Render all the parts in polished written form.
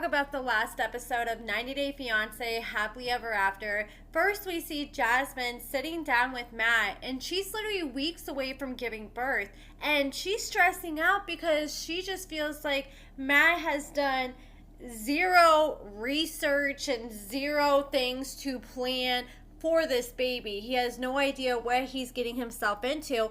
about the last episode of 90 Day Fiance Happily Ever After. First, we see Jasmine sitting down with Matt, and she's literally weeks away from giving birth. And she's stressing out because she just feels like Matt has done zero research and zero things to plan for this baby. He has no idea what he's getting himself into.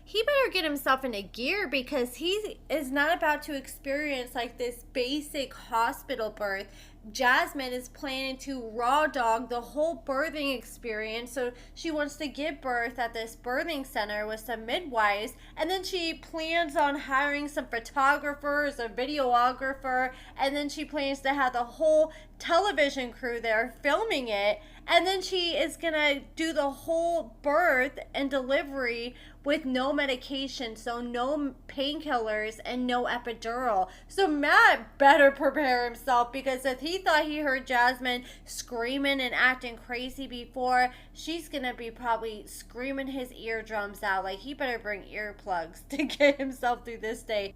He better get himself into gear because he is not about to experience like this basic hospital birth. Jasmine is planning to raw dog the whole birthing experience, so she wants to give birth at this birthing center with some midwives, and then she plans on hiring some photographers, a videographer, and then she plans to have the whole television crew there filming it, and then she is gonna do the whole birth and delivery with no medication, so no painkillers and no epidural. So Matt better prepare himself, because if he thought he heard Jasmine screaming and acting crazy before, she's gonna be probably screaming his eardrums out. Like, he better bring earplugs to get himself through this day.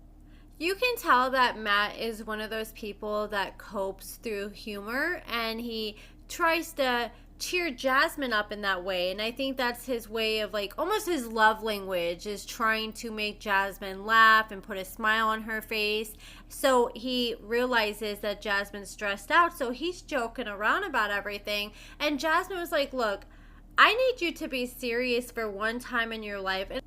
You can tell that Matt is one of those people that copes through humor, and he tries to cheer Jasmine up in that way, and I think that's his way of, like, almost his love language is trying to make Jasmine laugh and put a smile on her face. So he realizes that Jasmine's stressed out, so he's joking around about everything, and Jasmine was like, look, I need you to be serious for one time in your life. And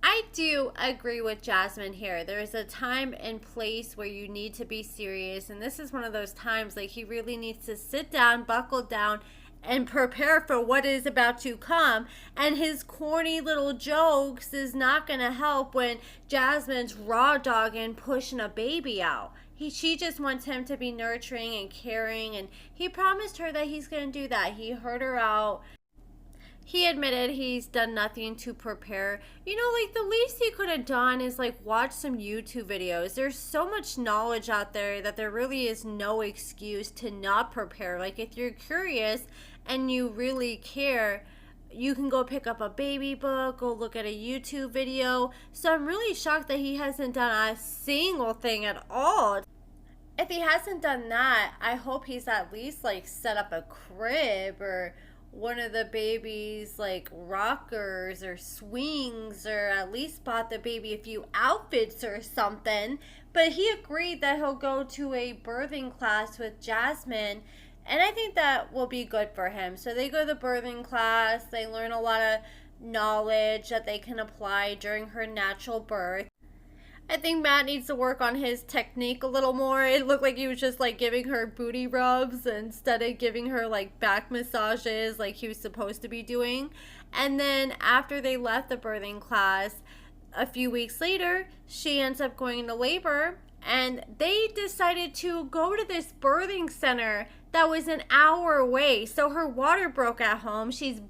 I do agree with Jasmine here. There is a time and place where you need to be serious, and this is one of those times. Like, he really needs to sit down, buckle down, and prepare for what is about to come. And his corny little jokes is not going to help when Jasmine's raw dogging pushing a baby out. She just wants him to be nurturing and caring, and he promised her that he's going to do that. He heard her out. He admitted he's done nothing to prepare. You know, like, the least he could have done is, like, watch some YouTube videos. There's so much knowledge out there that there really is no excuse to not prepare. Like, if you're curious and you really care, you can go pick up a baby book, go look at a YouTube video. So I'm really shocked that he hasn't done a single thing at all. If he hasn't done that, I hope he's at least, like, set up a crib or one of the baby's, like, rockers or swings, or at least bought the baby a few outfits or something. But he agreed that he'll go to a birthing class with Jasmine, and I think that will be good for him. So they go to the birthing class, they learn a lot of knowledge that they can apply during her natural birth. I think Matt needs to work on his technique a little more. It looked like he was just, like, giving her booty rubs instead of giving her, like, back massages like he was supposed to be doing. And then after they left the birthing class, a few weeks later, she ends up going into labor, and they decided to go to this birthing center that was an hour away. So her water broke at home. She's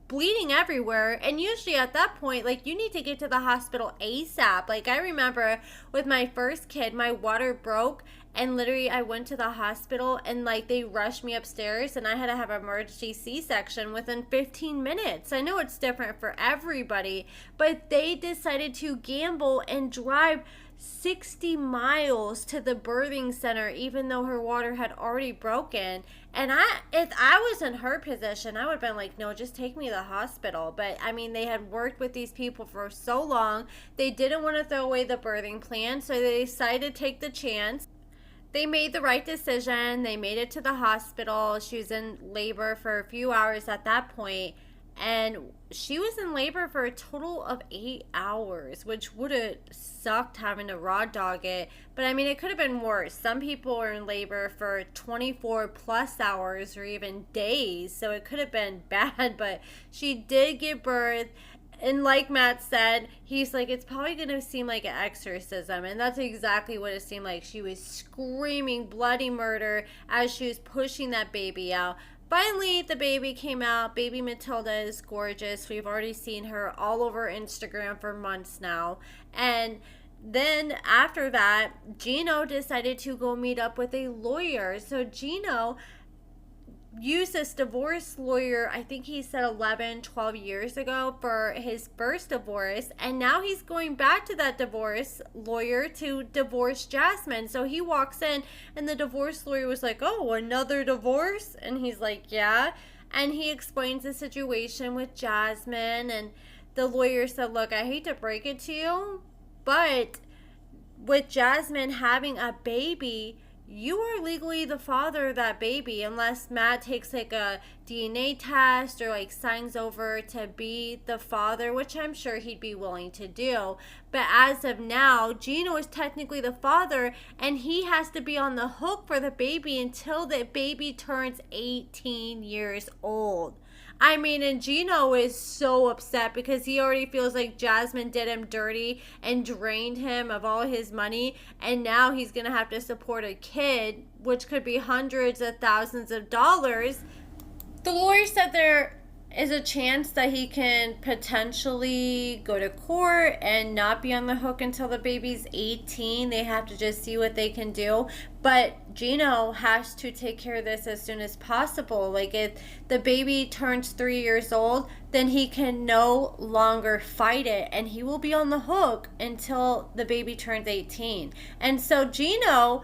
bleeding everywhere, and usually at that point, like, you need to get to the hospital ASAP. Like, I remember with my first kid, my water broke, and literally I went to the hospital, and, like, they rushed me upstairs, and I had to have an emergency C-section within 15 minutes. I know it's different for everybody, but they decided to gamble and drive 60 miles to the birthing center, even though her water had already broken. And if I was in her position, I would have been like, no, just take me to the hospital. But I mean, they had worked with these people for so long, they didn't want to throw away the birthing plan, so they decided to take the chance. They made the right decision. They made it to the hospital. She was in labor for a few hours at that point, and she was in labor for a total of 8 hours, which would have sucked having to raw dog it. But I mean, it could have been worse. Some people were in labor for 24 plus hours or even days, so it could have been bad. But she did give birth. And like Matt said, he's like, it's probably going to seem like an exorcism. And that's exactly what it seemed like. She was screaming bloody murder as she was pushing that baby out. Finally, the baby came out. Baby Matilda is gorgeous. We've already seen her all over Instagram for months now. And then after that, Gino decided to go meet up with a lawyer. So Gino used this divorce lawyer, I think he said 11, 12 years ago for his first divorce, and now he's going back to that divorce lawyer to divorce Jasmine. So he walks in and the divorce lawyer was like, "Oh, another divorce?" And he's like, "Yeah." And he explains the situation with Jasmine, and the lawyer said, "Look, I hate to break it to you, but with Jasmine having a baby, you are legally the father of that baby unless Matt takes like a DNA test or like signs over to be the father," which I'm sure he'd be willing to do. But as of now, Gino is technically the father and he has to be on the hook for the baby until the baby turns 18 years old. I mean, and Gino is so upset because he already feels like Jasmine did him dirty and drained him of all his money. And now he's going to have to support a kid, which could be hundreds of thousands of dollars. The lawyer said there is a chance that he can potentially go to court and not be on the hook until the baby's 18. They have to just see what they can do. But Gino has to take care of this as soon as possible. Like, if the baby turns 3 years old, then he can no longer fight it. And he will be on the hook until the baby turns 18. And so Gino,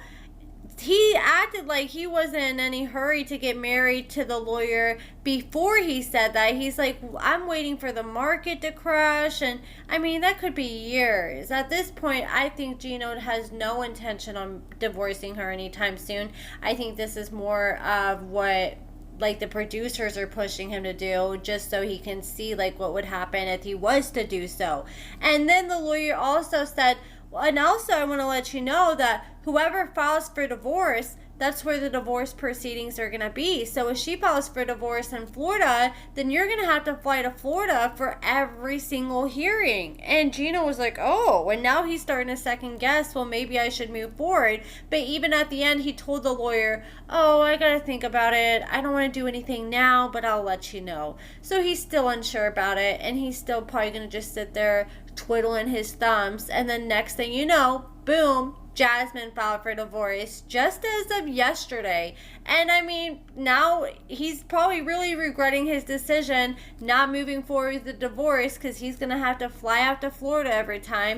he acted like he wasn't in any hurry to get married to the lawyer before he said that. He's like, "I'm waiting for the market to crash." And I mean, that could be years. At this point, I think Gino has no intention on divorcing her anytime soon. I think this is more of what like the producers are pushing him to do, just so he can see like what would happen if he was to do so. And then the lawyer also said, and also I want to let you know that whoever files for divorce, that's where the divorce proceedings are going to be. So if she files for divorce in Florida, then you're going to have to fly to Florida for every single hearing. And Gino was like, "Oh," and now he's starting to second guess, well, maybe I should move forward. But even at the end, he told the lawyer, "Oh, I got to think about it. I don't want to do anything now, but I'll let you know." So he's still unsure about it, and he's still probably going to just sit there twiddling his thumbs. And then next thing you know, boom, Jasmine filed for divorce just as of yesterday. And I mean, now he's probably really regretting his decision not moving forward with the divorce, because he's going to have to fly out to Florida every time.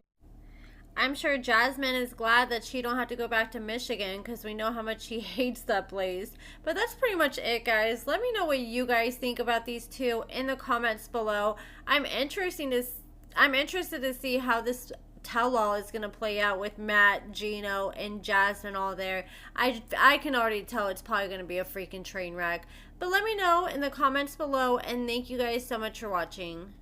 I'm sure Jasmine is glad that she don't have to go back to Michigan, because we know how much she hates that place. But that's pretty much it, guys. Let me know what you guys think about these two in the comments below. I'm interested to see how this tell-all is going to play out with Matt, Gino, and Jasmine all there. I can already tell it's probably going to be a freaking train wreck. But let me know in the comments below, and thank you guys so much for watching.